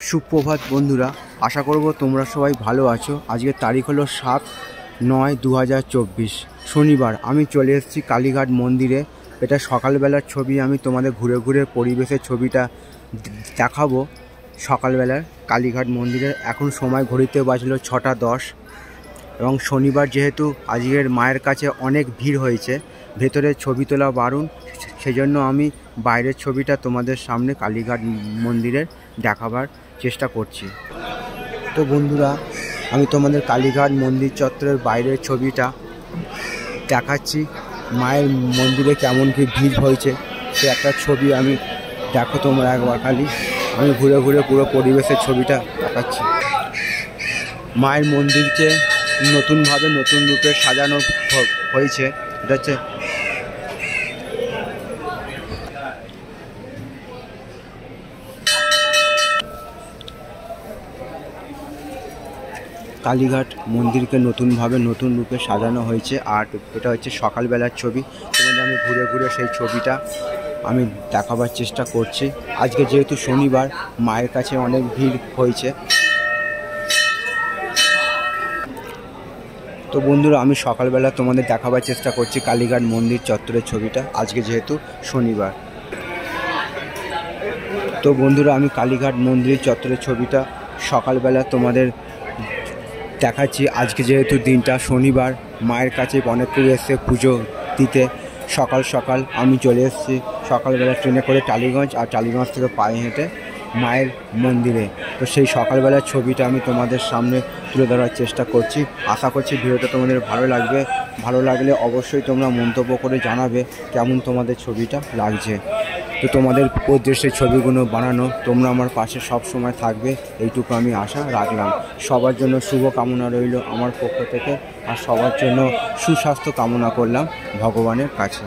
সুপ্রভাত বন্ধুরা, আশা করব তোমরা সবাই ভালো আছো। আজকের তারিখ হলো 7/9/2024 শনিবার। আমি চলে এসেছি কালীঘাট মন্দিরে। এটা সকালবেলার ছবি। আমি তোমাদের ঘুরে ঘুরে পরিবেশের ছবিটা দেখাবো। সকালবেলার কালীঘাট মন্দিরে এখন সময় ঘড়িতে বাজলো 6টা 10 এবং শনিবার যেহেতু আজকের মায়ের কাছে অনেক ভিড় হয়েছে, ভেতরে ছবি তোলা বারণ, সেজন্য আমি বাইরের ছবিটা তোমাদের সামনে কালীঘাট মন্দিরের দেখাবার চেষ্টা করছি। তো বন্ধুরা, আমি তোমাদের কালীঘাট মন্দির চত্বরের বাইরের ছবিটা দেখাচ্ছি। মায়ের মন্দিরে কেমন কি ভিড় হয়েছে সে একটা ছবি আমি দেখো তোমরা একবার খালি। আমি ঘুরে ঘুরে পুরো পরিবেশের ছবিটা দেখাচ্ছি। মায়ের মন্দিরকে নতুনভাবে নতুন রূপে সাজানো হয়েছে। এটা হচ্ছে কালীঘাট মন্দিরকে নতুনভাবে নতুন রূপে সাজানো হয়েছে। আর এটা হচ্ছে সকালবেলার ছবি। তোমাদের আমি ঘুরে ঘুরে সেই ছবিটা আমি দেখাবার চেষ্টা করছি। আজকে যেহেতু শনিবার, মায়ের কাছে অনেক ভিড় হয়েছে। তো বন্ধুরা, আমি সকালবেলা তোমাদের দেখাবার চেষ্টা করছি কালীঘাট মন্দির চত্বরের ছবিটা, আজকে যেহেতু শনিবার। তো বন্ধুরা, আমি কালীঘাট মন্দির চত্বরের ছবিটা সকালবেলা তোমাদের দেখাচ্ছি। আজকে যেহেতু দিনটা শনিবার, মায়ের কাছে অনেকেই এসে পুজো দিতে। সকাল সকাল আমি চলে এসেছি সকালবেলা ট্রেনে করে টালিগঞ্জ, আর টালিগঞ্জ থেকে পায়ে হেঁটে মায়ের মন্দিরে। তো সেই সকালবেলার ছবিটা আমি তোমাদের সামনে তুলে ধরার চেষ্টা করছি। আশা করছি ভিডিওটা তোমাদের ভালো লাগবে। ভালো লাগলে অবশ্যই তোমরা মন্তব্য করে জানাবে কেমন তোমাদের ছবিটা লাগছে। তো তোমাদের উদ্দেশ্যে ছবিগুলো বানানো, তোমরা আমার পাশে সব সময় থাকবে, এইটুকু আমি আশা রাখলাম। সবার জন্য শুভ কামনা রইল আমার পক্ষ থেকে, আর সবার জন্য সুস্বাস্থ্য কামনা করলাম ভগবানের কাছে।